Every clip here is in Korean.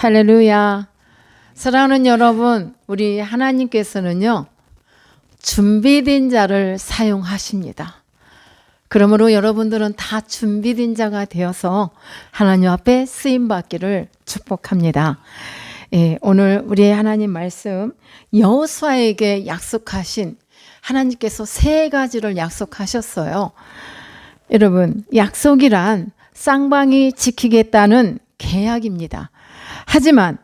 할렐루야. 사랑하는 여러분, 우리 하나님께서는요, 준비된 자를 사용하십니다. 그러므로 여러분들은 다 준비된 자가 되어서 하나님 앞에 쓰임받기를 축복합니다. 오늘 우리 하나님 말씀, 여호수아에게 약속하신 하나님께서 세 가지를 약속하셨어요. 여러분, 약속이란 쌍방이 지키겠다는 계약입니다. 하지만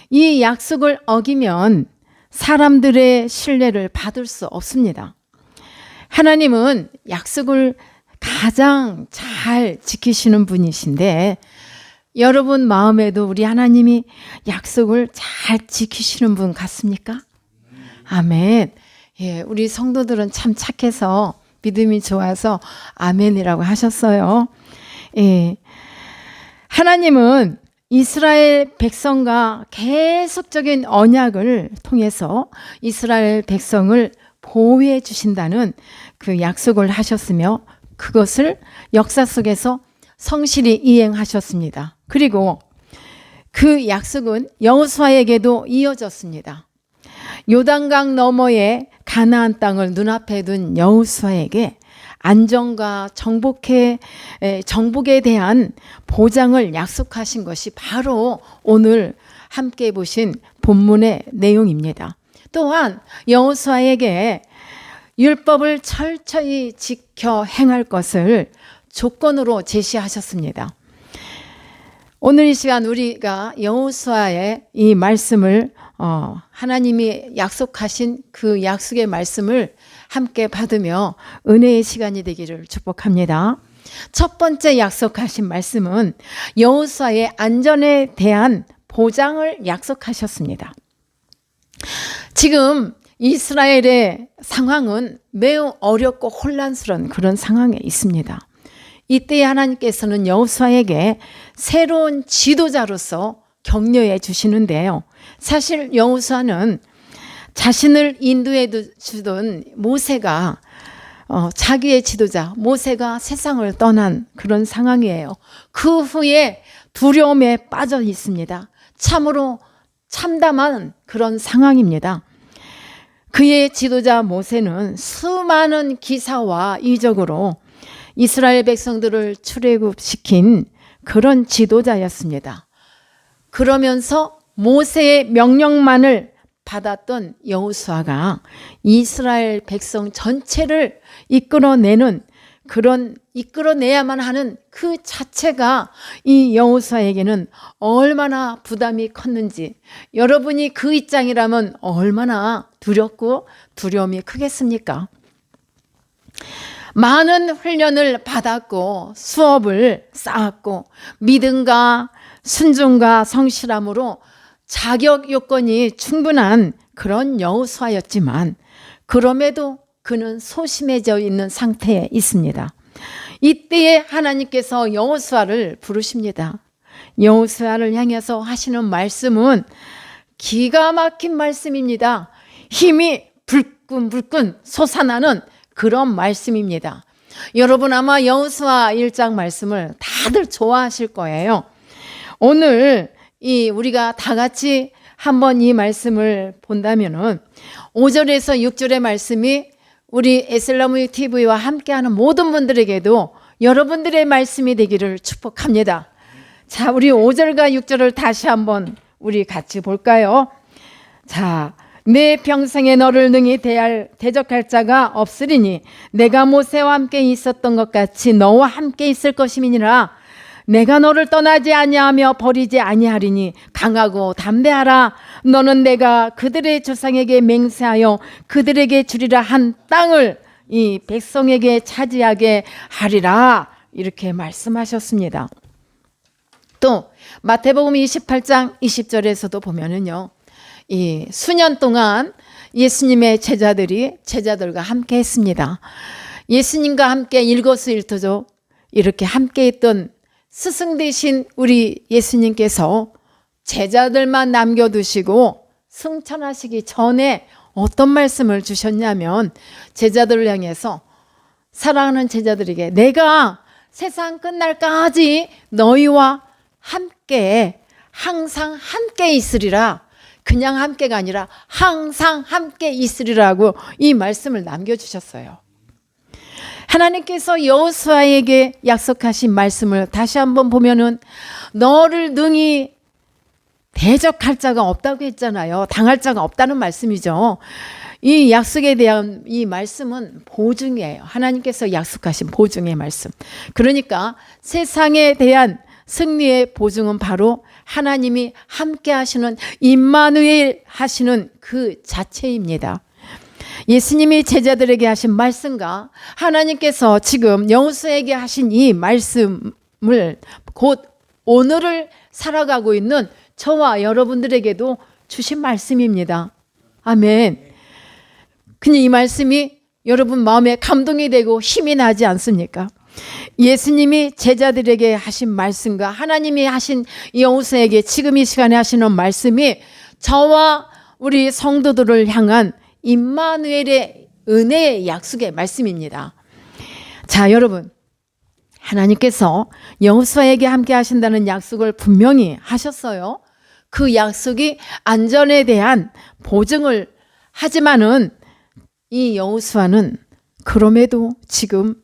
이 약속을 어기면 사람들의 신뢰를 받을 수 없습니다. 하나님은 약속을 가장 잘 지키시는 분이신데, 여러분 마음에도 우리 하나님이 약속을 잘 지키시는 분 같습니까? 아멘. 우리 성도들은 참 착해서 믿음이 좋아서 아멘이라고 하셨어요. 하나님은 이스라엘 백성과 계속적인 언약을 통해서 이스라엘 백성을 보호해 주신다는 그 약속을 하셨으며, 그것을 역사 속에서 성실히 이행하셨습니다. 그리고 그 약속은 여호수아에게도 이어졌습니다. 요단강 너머의 가나안 땅을 눈앞에 둔 여호수아에게 안정과 정복에 대한 보장을 약속하신 것이 바로 오늘 함께 보신 본문의 내용입니다. 또한 여호수아에게 율법을 철저히 지켜 행할 것을 조건으로 제시하셨습니다. 오늘 이 시간 우리가 여호수아의 이 말씀을 하나님이 약속하신 그 약속의 말씀을 함께 받으며 은혜의 시간이 되기를 축복합니다. 첫 번째 약속하신 말씀은 여호수아의 안전에 대한 보장을 약속하셨습니다. 지금 이스라엘의 상황은 매우 어렵고 혼란스러운 그런 상황에 있습니다. 이때 하나님께서는 여호수아에게 새로운 지도자로서 격려해 주시는데요. 사실 여호수아는 자신을 인도해 주던 모세가 자기의 지도자 모세가 세상을 떠난 그런 상황이에요. 그 후에 두려움에 빠져 있습니다. 참으로 참담한 그런 상황입니다. 그의 지도자 모세는 수많은 기사와 이적으로 이스라엘 백성들을 출애굽시킨 그런 지도자였습니다. 그러면서 모세의 명령만을 받았던 여호수아가 이스라엘 백성 전체를 이끌어내야만 하는 그 자체가 이 여호수아에게는 얼마나 부담이 컸는지, 여러분이 그 입장이라면 얼마나 두렵고 두려움이 크겠습니까? 많은 훈련을 받았고 수업을 쌓았고 믿음과 순종과 성실함으로 자격 요건이 충분한 그런 여호수아였지만, 그럼에도 그는 소심해져 있는 상태에 있습니다. 이때에 하나님께서 여호수아를 부르십니다. 여호수아를 향해서 하시는 말씀은 기가 막힌 말씀입니다. 힘이 불끈불끈 솟아나는 그런 말씀입니다. 여러분 아마 여호수아 1장 말씀을 다들 좋아하실 거예요. 오늘 우리가 다 같이 한번 이 말씀을 본다면은 5절에서 6절의 말씀이 우리 에슬라무 TV와 함께하는 모든 분들에게도 여러분들의 말씀이 되기를 축복합니다. 자, 우리 5절과 6절을 다시 한번 우리 같이 볼까요? 자, 내 평생에 너를 능히 대적할 자가 없으리니 내가 모세와 함께 있었던 것 같이 너와 함께 있을 것임이니라. 내가 너를 떠나지 아니하며 버리지 아니하리니 강하고 담대하라. 너는 내가 그들의 조상에게 맹세하여 그들에게 주리라 한 땅을 이 백성에게 차지하게 하리라. 이렇게 말씀하셨습니다. 또 마태복음 28장 20절에서도 보면은요, 이 수년 동안 예수님의 제자들과 함께 했습니다. 예수님과 함께 일거수일투족 이렇게 함께 했던 스승 되신 우리 예수님께서 제자들만 남겨두시고 승천하시기 전에 어떤 말씀을 주셨냐면, 제자들을 향해서, 사랑하는 제자들에게 내가 세상 끝날까지 너희와 함께 항상 함께 있으리라. 그냥 함께가 아니라 항상 함께 있으리라고 이 말씀을 남겨주셨어요. 하나님께서 여호수아에게 약속하신 말씀을 다시 한번 보면은 너를 능히 대적할 자가 없다고 했잖아요. 당할 자가 없다는 말씀이죠. 이 약속에 대한 이 말씀은 보증이에요. 하나님께서 약속하신 보증의 말씀. 그러니까 세상에 대한 승리의 보증은 바로 하나님이 함께 하시는 임마누엘 하시는 그 자체입니다. 예수님이 제자들에게 하신 말씀과 하나님께서 지금 여호수아에게 하신 이 말씀을 곧 오늘을 살아가고 있는 저와 여러분들에게도 주신 말씀입니다. 아멘. 그냥 이 말씀이 여러분 마음에 감동이 되고 힘이 나지 않습니까? 예수님이 제자들에게 하신 말씀과 하나님이 하신 여호수아에게 지금 이 시간에 하시는 말씀이 저와 우리 성도들을 향한 임마누엘의 은혜의 약속의 말씀입니다. 자, 여러분, 하나님께서 여호수아에게 함께 하신다는 약속을 분명히 하셨어요. 그 약속이 안전에 대한 보증을 하지만은 이 여호수아는 그럼에도 지금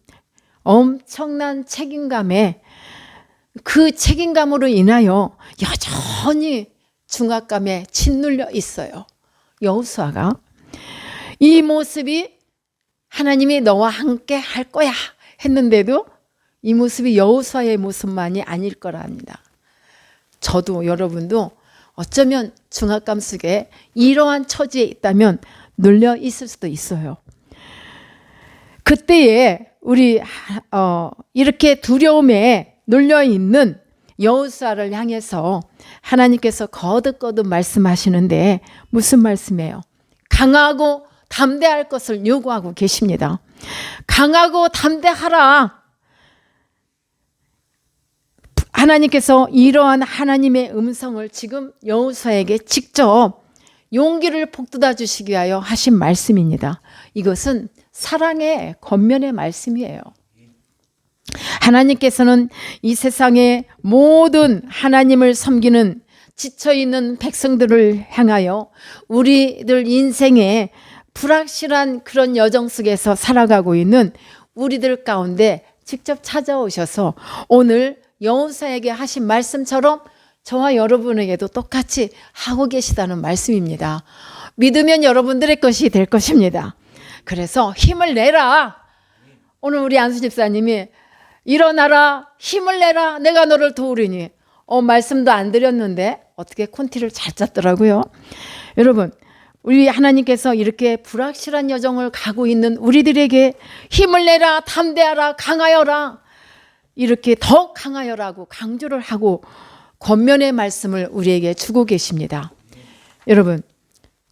엄청난 책임감에 그 책임감으로 인하여 여전히 중압감에 짓눌려 있어요. 여호수아가 이 모습이 하나님이 너와 함께 할 거야 했는데도 이 모습이 여호수아의 모습만이 아닐 거랍니다. 저도 여러분도 어쩌면 중압감 속에 이러한 처지에 있다면 눌려 있을 수도 있어요. 그때에 우리 이렇게 두려움에 눌려 있는 여호수아를 향해서 하나님께서 거듭거듭 말씀하시는데 무슨 말씀이에요? 강하고 담대할 것을 요구하고 계십니다. 강하고 담대하라. 하나님께서 이러한 하나님의 음성을 지금 여호수아에게 직접 용기를 북돋아 주시기 위하여 하신 말씀입니다. 이것은 사랑의 겉면의 말씀이에요. 하나님께서는 이 세상의 모든 하나님을 섬기는 지쳐있는 백성들을 향하여 우리들 인생에 불확실한 그런 여정 속에서 살아가고 있는 우리들 가운데 직접 찾아오셔서 오늘 여호수아에게 하신 말씀처럼 저와 여러분에게도 똑같이 하고 계시다는 말씀입니다. 믿으면 여러분들의 것이 될 것입니다. 그래서 힘을 내라. 오늘 우리 안수 집사님이 일어나라, 힘을 내라, 내가 너를 도우리니. 말씀도 안 드렸는데 어떻게 콘티를 잘 짰더라고요. 여러분, 우리 하나님께서 이렇게 불확실한 여정을 가고 있는 우리들에게 힘을 내라, 담대하라, 강하여라, 이렇게 더 강하여라고 강조를 하고 권면의 말씀을 우리에게 주고 계십니다. 여러분,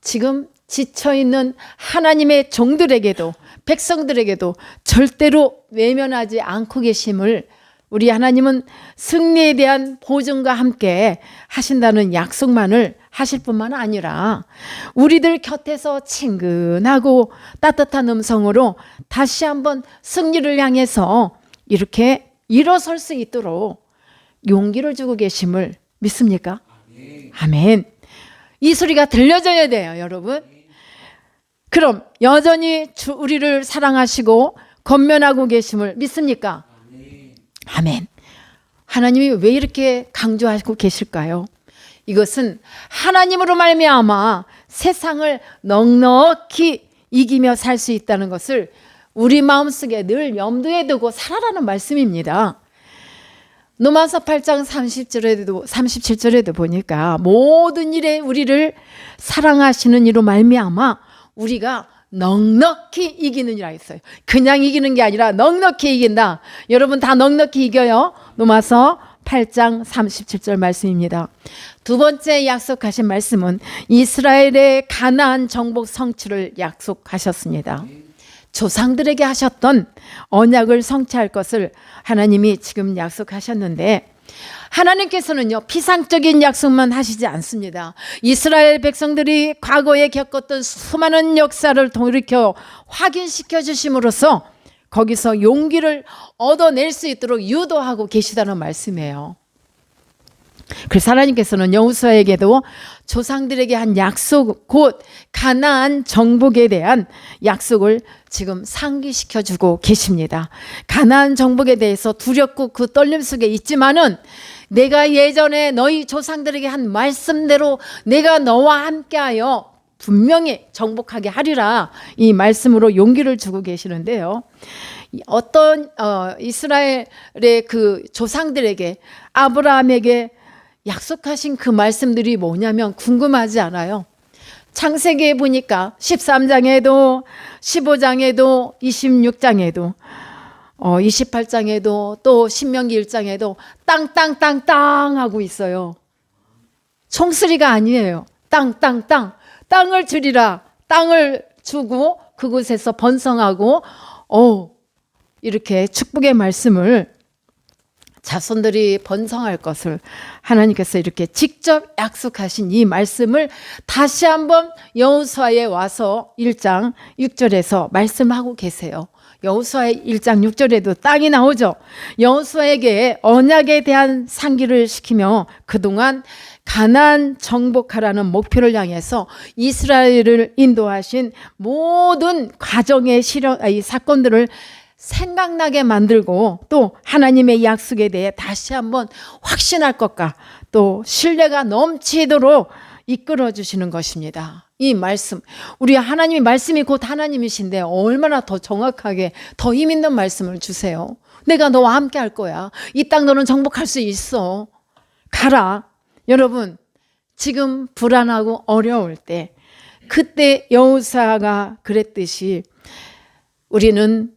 지금 지쳐있는 하나님의 종들에게도 백성들에게도 절대로 외면하지 않고 계심을 우리 하나님은 승리에 대한 보증과 함께 하신다는 약속만을 하실 뿐만 아니라 우리들 곁에서 친근하고 따뜻한 음성으로 다시 한번 승리를 향해서 이렇게 일어설 수 있도록 용기를 주고 계심을 믿습니까? 아멘. 이 소리가 들려져야 돼요, 여러분. 그럼 여전히 우리를 사랑하시고 권면하고 계심을 믿습니까? 아멘. 하나님이 왜 이렇게 강조하고 계실까요? 이것은 하나님으로 말미암아 세상을 넉넉히 이기며 살 수 있다는 것을 우리 마음속에 늘 염두에 두고 살아라는 말씀입니다. 로마서 8장 37절에도 보니까 모든 일에 우리를 사랑하시는 이로 말미암아 우리가 넉넉히 이기는 이라 했어요. 그냥 이기는 게 아니라 넉넉히 이긴다. 여러분 다 넉넉히 이겨요. 로마서 8장 37절 말씀입니다. 두 번째 약속하신 말씀은 이스라엘의 가나안 정복 성취를 약속하셨습니다. 조상들에게 하셨던 언약을 성취할 것을 하나님이 지금 약속하셨는데 하나님께서는요 피상적인 약속만 하시지 않습니다. 이스라엘 백성들이 과거에 겪었던 수많은 역사를 돌이켜 확인시켜 주심으로써 거기서 용기를 얻어낼 수 있도록 유도하고 계시다는 말씀이에요. 그래서 하나님께서는 여호수아에게도 조상들에게 한 약속, 곧 가나안 정복에 대한 약속을 지금 상기시켜 주고 계십니다. 가나안 정복에 대해서 두렵고 그 떨림 속에 있지만은 내가 예전에 너희 조상들에게 한 말씀대로 내가 너와 함께하여 분명히 정복하게 하리라, 이 말씀으로 용기를 주고 계시는데요. 어떤 이스라엘의 그 조상들에게, 아브라함에게 약속하신 그 말씀들이 뭐냐면 궁금하지 않아요? 창세기에 보니까 13장에도 15장에도 26장에도 28장에도 또 신명기 1장에도 땅땅땅땅 하고 있어요. 총쓰리가 아니에요. 땅땅땅. 땅을 주리라. 땅을 주고 그곳에서 번성하고 이렇게 축복의 말씀을, 자손들이 번성할 것을 하나님께서 이렇게 직접 약속하신 이 말씀을 다시 한번 여호수아에 와서 1장 6절에서 말씀하고 계세요. 여호수아의 1장 6절에도 땅이 나오죠. 여호수아에게 언약에 대한 상기를 시키며 그동안 가나안 정복하라는 목표를 향해서 이스라엘을 인도하신 모든 과정의 이 사건들을 생각나게 만들고, 또 하나님의 약속에 대해 다시 한번 확신할 것과 또 신뢰가 넘치도록 이끌어 주시는 것입니다. 이 말씀, 우리 하나님의 말씀이 곧 하나님이신데 얼마나 더 정확하게 더 힘 있는 말씀을 주세요. 내가 너와 함께 할 거야. 이 땅 너는 정복할 수 있어. 가라. 여러분, 지금 불안하고 어려울 때, 그때 여호수아가 그랬듯이 우리는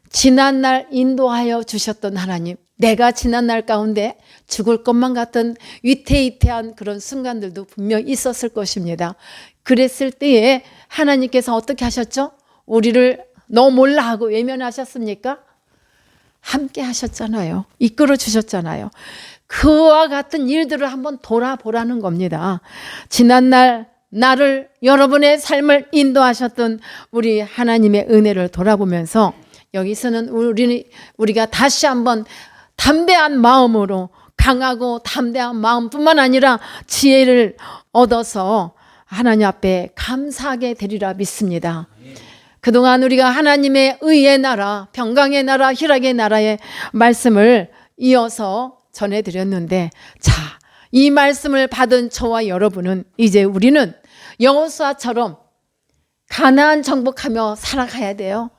지난날 인도하여 주셨던 하나님, 내가 지난날 가운데 죽을 것만 같은 위태위태한 그런 순간들도 분명 있었을 것입니다. 그랬을 때에 하나님께서 어떻게 하셨죠? 우리를 너 몰라 하고 외면하셨습니까? 함께 하셨잖아요. 이끌어 주셨잖아요. 그와 같은 일들을 한번 돌아보라는 겁니다. 지난날 나를, 여러분의 삶을 인도하셨던 우리 하나님의 은혜를 돌아보면서 여기서는 우리가 다시 한번 담대한 마음으로, 강하고 담대한 마음뿐만 아니라 지혜를 얻어서 하나님 앞에 감사하게 되리라 믿습니다. 그동안 우리가 하나님의 의의 나라, 평강의 나라, 희락의 나라의 말씀을 이어서 전해드렸는데, 자, 이 말씀을 받은 저와 여러분은 이제 우리는 여호수아처럼 가나안 정복하며 살아가야 돼요.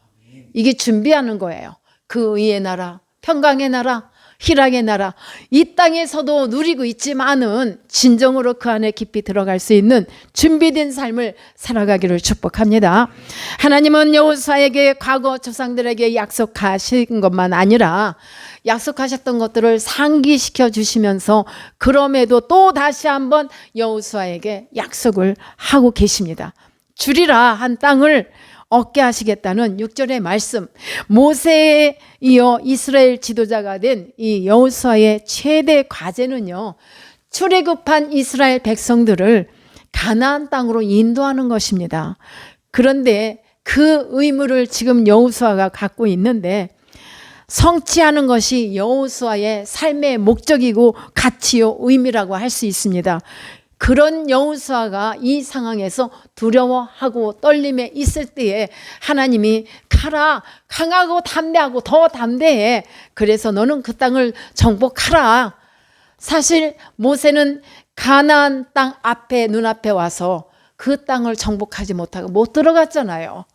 이게 준비하는 거예요. 그 의의 나라, 평강의 나라, 희락의 나라, 이 땅에서도 누리고 있지만은 진정으로 그 안에 깊이 들어갈 수 있는 준비된 삶을 살아가기를 축복합니다. 하나님은 여호수아에게 과거 조상들에게 약속하신 것만 아니라 약속하셨던 것들을 상기시켜 주시면서 그럼에도 또 다시 한번 여호수아에게 약속을 하고 계십니다. 주리라 한 땅을 얻게 하시겠다는 6절의 말씀, 모세에 이어 이스라엘 지도자가 된 이 여호수아의 최대 과제는요, 출애굽한 이스라엘 백성들을 가나안 땅으로 인도하는 것입니다. 그런데 그 의무를 지금 여호수아가 갖고 있는데, 성취하는 것이 여호수아의 삶의 목적이고 가치요 의미라고 할 수 있습니다. 그런 여호수아가 이 상황에서 두려워하고 떨림에 있을 때에 하나님이 가라, 강하고 담대하고 더 담대해. 그래서 너는 그 땅을 정복하라. 사실 모세는 가나안 땅 앞에, 눈앞에 와서 그 땅을 정복하지 못하고 못 들어갔잖아요.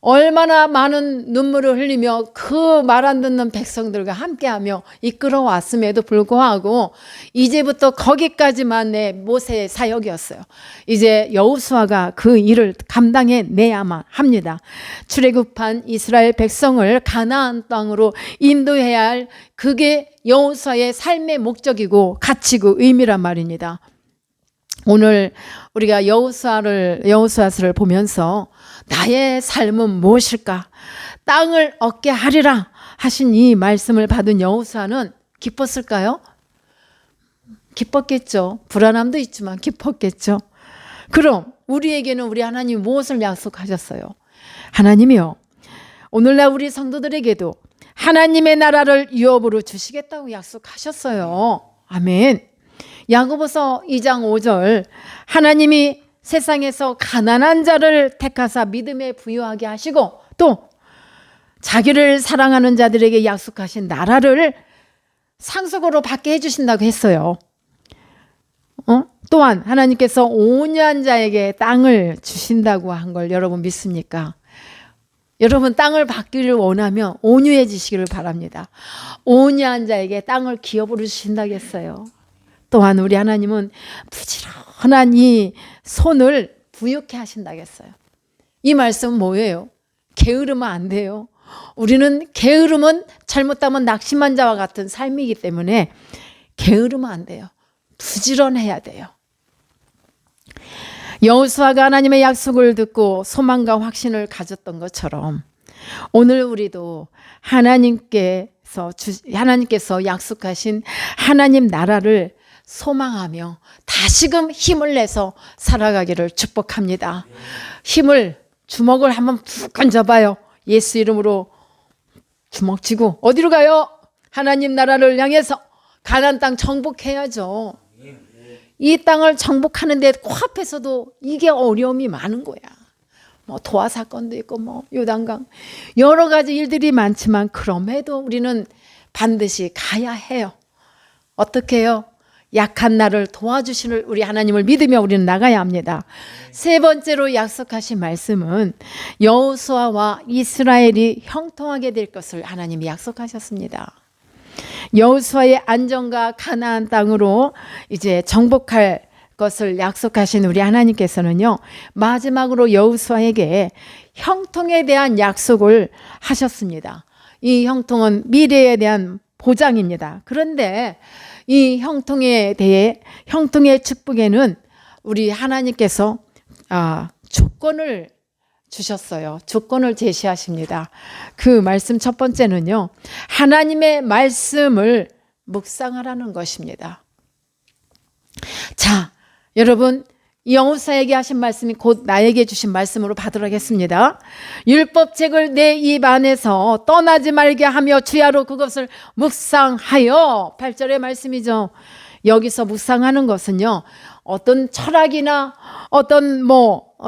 얼마나 많은 눈물을 흘리며 그 말 안 듣는 백성들과 함께하며 이끌어왔음에도 불구하고 이제부터 거기까지만의 모세의 사역이었어요. 이제 여호수아가 그 일을 감당해내야만 합니다. 출애굽한 이스라엘 백성을 가나안 땅으로 인도해야 할, 그게 여호수아의 삶의 목적이고 가치고 의미란 말입니다. 오늘 우리가 여호수아서를 보면서 나의 삶은 무엇일까? 땅을 얻게 하리라 하신 이 말씀을 받은 여호수아는 기뻤을까요? 기뻤겠죠. 불안함도 있지만 기뻤겠죠. 그럼 우리에게는 우리 하나님 무엇을 약속하셨어요? 하나님이요, 오늘날 우리 성도들에게도 하나님의 나라를 유업으로 주시겠다고 약속하셨어요. 아멘. 야고보서 2장 5절 하나님이 세상에서 가난한 자를 택하사 믿음에 부유하게 하시고 또 자기를 사랑하는 자들에게 약속하신 나라를 상속으로 받게 해주신다고 했어요. 또한 하나님께서 온유한 자에게 땅을 주신다고 한 걸 여러분 믿습니까? 여러분 땅을 받기를 원하면 온유해지시기를 바랍니다. 온유한 자에게 땅을 기업으로 주신다고 했어요. 또한 우리 하나님은 부지런한 이 손을 부유케 하신다고 했어요. 이 말씀은 뭐예요? 게으르면 안 돼요. 우리는 게으름은 잘못하면 낙심한 자와 같은 삶이기 때문에 게으르면 안 돼요. 부지런해야 돼요. 여호수아가 하나님의 약속을 듣고 소망과 확신을 가졌던 것처럼 오늘 우리도 하나님께서 약속하신 하나님 나라를 소망하며 다시금 힘을 내서 살아가기를 축복합니다. 주먹을 한번 푹 던져봐요. 예수 이름으로 주먹 쥐고 어디로 가요? 하나님 나라를 향해서 가나안 땅 정복해야죠. 이 땅을 정복하는데 코앞에서도 이게 어려움이 많은 거야. 뭐 도화 사건도 있고 뭐 요단강 여러 가지 일들이 많지만 그럼에도 우리는 반드시 가야 해요. 어떻게 해요? 약한 나를 도와주시는 우리 하나님을 믿으며 우리는 나가야 합니다. 세 번째로 약속하신 말씀은 여호수아와 이스라엘이 형통하게 될 것을 하나님이 약속하셨습니다. 여호수아의 안전과 가나안 땅으로 이제 정복할 것을 약속하신 우리 하나님께서는요, 마지막으로 여호수아에게 형통에 대한 약속을 하셨습니다. 이 형통은 미래에 대한 보장입니다. 그런데 이 형통에 대해 형통의 축복에는 우리 하나님께서 조건을 주셨어요. 조건을 제시하십니다. 그 말씀 첫 번째는요, 하나님의 말씀을 묵상하라는 것입니다. 자, 여러분, 여호수아에게 하신 말씀이 곧 나에게 주신 말씀으로 받으러 하겠습니다. 율법책을 내 입 안에서 떠나지 말게 하며 주야로 그것을 묵상하여. 8절의 말씀이죠. 여기서 묵상하는 것은요, 어떤 철학이나 어떤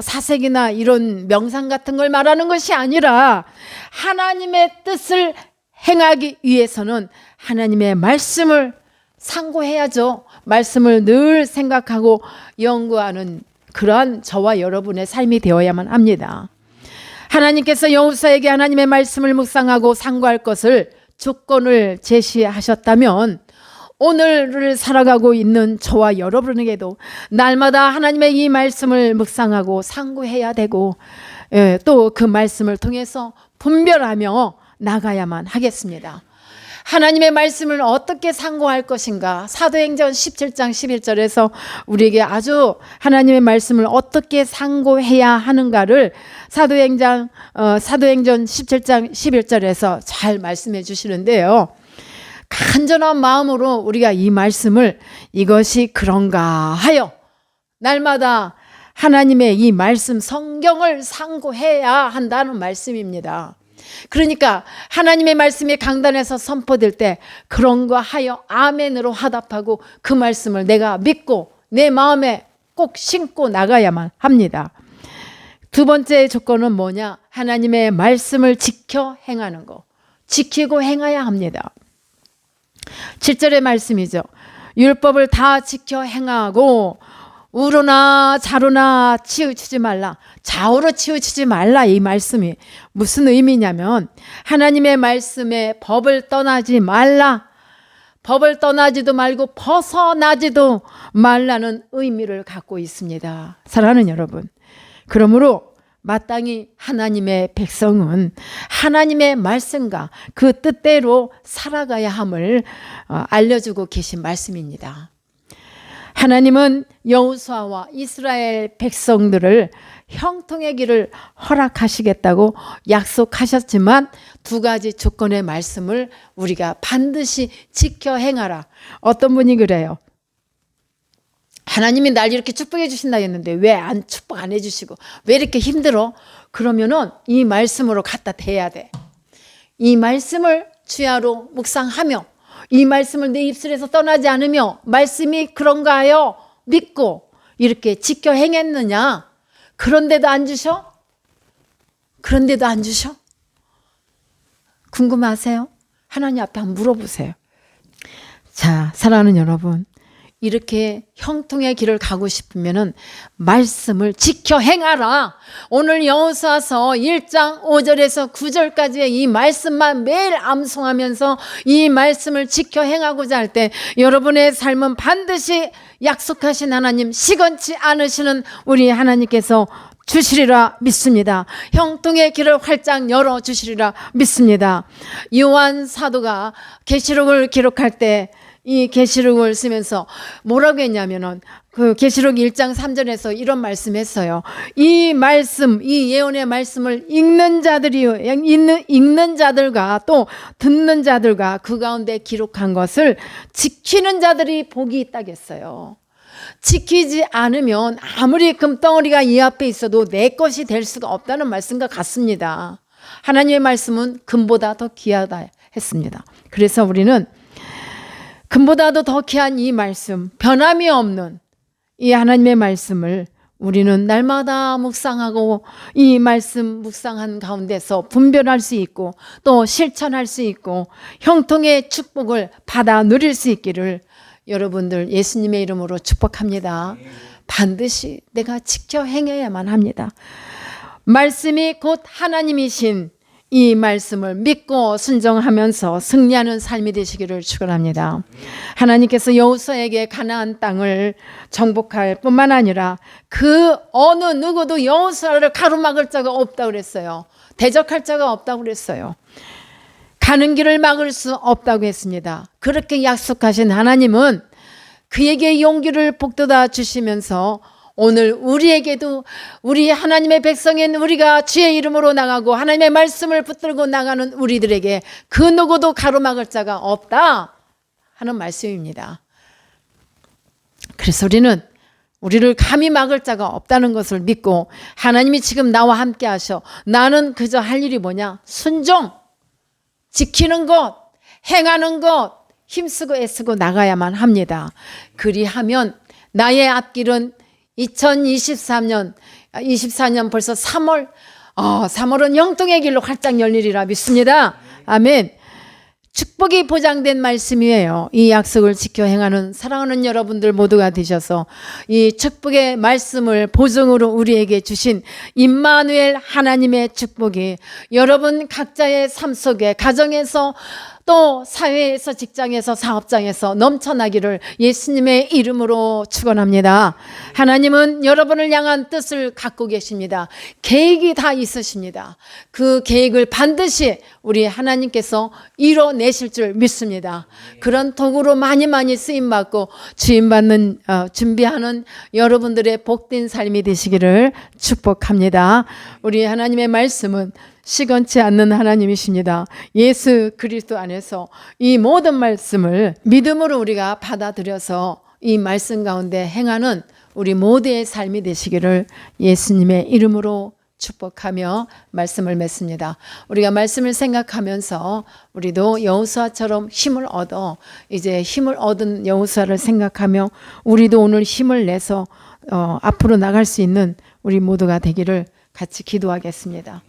사색이나 이런 명상 같은 걸 말하는 것이 아니라 하나님의 뜻을 행하기 위해서는 하나님의 말씀을 상고해야죠. 말씀을 늘 생각하고 연구하는 그러한 저와 여러분의 삶이 되어야만 합니다. 하나님께서 여호수아에게 하나님의 말씀을 묵상하고 상고할 것을 조건을 제시하셨다면 오늘을 살아가고 있는 저와 여러분에게도 날마다 하나님의 이 말씀을 묵상하고 상고해야 되고 또 그 말씀을 통해서 분별하며 나가야만 하겠습니다. 하나님의 말씀을 어떻게 상고할 것인가? 사도행전 17장 11절에서 우리에게 아주 하나님의 말씀을 어떻게 상고해야 하는가를 사도행전 17장 11절에서 잘 말씀해 주시는데요. 간절한 마음으로 우리가 이 말씀을 이것이 그런가 하여 날마다 하나님의 이 말씀 성경을 상고해야 한다는 말씀입니다. 그러니까 하나님의 말씀이 강단에서 선포될 때 그런가 하여 아멘으로 화답하고 그 말씀을 내가 믿고 내 마음에 꼭 심고 나가야만 합니다. 두 번째 조건은 뭐냐? 하나님의 말씀을 지켜 행하는 거. 지키고 행해야 합니다. 7절의 말씀이죠. 율법을 다 지켜 행하고 우로나 좌로나 치우치지 말라. 좌우로 치우치지 말라. 이 말씀이 무슨 의미냐면 하나님의 말씀에 법을 떠나지 말라. 법을 떠나지도 말고 벗어나지도 말라는 의미를 갖고 있습니다. 사랑하는 여러분, 그러므로 마땅히 하나님의 백성은 하나님의 말씀과 그 뜻대로 살아가야 함을 알려주고 계신 말씀입니다. 하나님은 여호수아와 이스라엘 백성들을 형통의 길을 허락하시겠다고 약속하셨지만 두 가지 조건의 말씀을 우리가 반드시 지켜 행하라. 어떤 분이 그래요? 하나님이 날 이렇게 축복해 주신다 했는데 왜 축복 안 해주시고 왜 이렇게 힘들어? 그러면은 이 말씀으로 갖다 대야 돼. 이 말씀을 주야로 묵상하며 이 말씀을 내 입술에서 떠나지 않으며 말씀이 그런가요? 믿고 이렇게 지켜 행했느냐? 그런데도 안 주셔? 그런데도 안 주셔? 궁금하세요? 하나님 앞에 한번 물어보세요. 자, 사랑하는 여러분, 이렇게 형통의 길을 가고 싶으면은 말씀을 지켜 행하라. 오늘 여호수아서 1장 5절에서 9절까지의 이 말씀만 매일 암송하면서 이 말씀을 지켜 행하고자 할 때 여러분의 삶은 반드시 약속하신 하나님, 시건치 않으시는 우리 하나님께서 주시리라 믿습니다. 형통의 길을 활짝 열어주시리라 믿습니다. 요한 사도가 계시록을 기록할 때 이 계시록을 쓰면서 뭐라고 했냐면은 그 계시록 1장 3절에서 이런 말씀했어요. 이 말씀, 이 예언의 말씀을 읽는 자들과 또 듣는 자들과 그 가운데 기록한 것을 지키는 자들이 복이 있다겠어요. 지키지 않으면 아무리 금덩어리가 이 앞에 있어도 내 것이 될 수가 없다는 말씀과 같습니다. 하나님의 말씀은 금보다 더 귀하다 했습니다. 그래서 우리는 금보다도 더 귀한 이 말씀, 변함이 없는 이 하나님의 말씀을 우리는 날마다 묵상하고 이 말씀 묵상한 가운데서 분별할 수 있고 또 실천할 수 있고 형통의 축복을 받아 누릴 수 있기를 여러분들 예수님의 이름으로 축복합니다. 반드시 내가 지켜 행해야만 합니다. 말씀이 곧 하나님이신 이 말씀을 믿고 순종하면서 승리하는 삶이 되시기를 축원합니다. 하나님께서 여호수아에게 가나안 땅을 정복할 뿐만 아니라 그 어느 누구도 여호수아를 가로막을 자가 없다고 그랬어요. 대적할 자가 없다고 그랬어요. 가는 길을 막을 수 없다고 했습니다. 그렇게 약속하신 하나님은 그에게 용기를 북돋아 주시면서 오늘 우리에게도 우리 하나님의 백성인 우리가 주의 이름으로 나가고 하나님의 말씀을 붙들고 나가는 우리들에게 그 누구도 가로막을 자가 없다 하는 말씀입니다. 그래서 우리를 감히 막을 자가 없다는 것을 믿고 하나님이 지금 나와 함께 하셔. 나는 그저 할 일이 뭐냐? 순종, 지키는 것, 행하는 것, 힘쓰고 애쓰고 나가야만 합니다. 그리하면 나의 앞길은 2024년 벌써 3월은 형통의 길로 활짝 열리리라 믿습니다. 아멘. 축복이 보장된 말씀이에요. 이 약속을 지켜 행하는 사랑하는 여러분들 모두가 되셔서 이 축복의 말씀을 보증으로 우리에게 주신 임마누엘 하나님의 축복이 여러분 각자의 삶 속에 가정에서 또 사회에서 직장에서 사업장에서 넘쳐나기를 예수님의 이름으로 축원합니다. 하나님은 여러분을 향한 뜻을 갖고 계십니다. 계획이 다 있으십니다. 그 계획을 반드시 우리 하나님께서 이뤄내실 줄 믿습니다. 그런 도구로 많이 쓰임받고 주임받는 준비하는 여러분들의 복된 삶이 되시기를 축복합니다. 우리 하나님의 말씀은 시건치 않는 하나님이십니다. 예수 그리스도 안에서 이 모든 말씀을 믿음으로 우리가 받아들여서 이 말씀 가운데 행하는 우리 모두의 삶이 되시기를 예수님의 이름으로 축복하며 말씀을 맺습니다. 우리가 말씀을 생각하면서 우리도 여호수아처럼 힘을 얻어 이제 힘을 얻은 여호수아를 생각하며 우리도 오늘 힘을 내서 앞으로 나갈 수 있는 우리 모두가 되기를 같이 기도하겠습니다.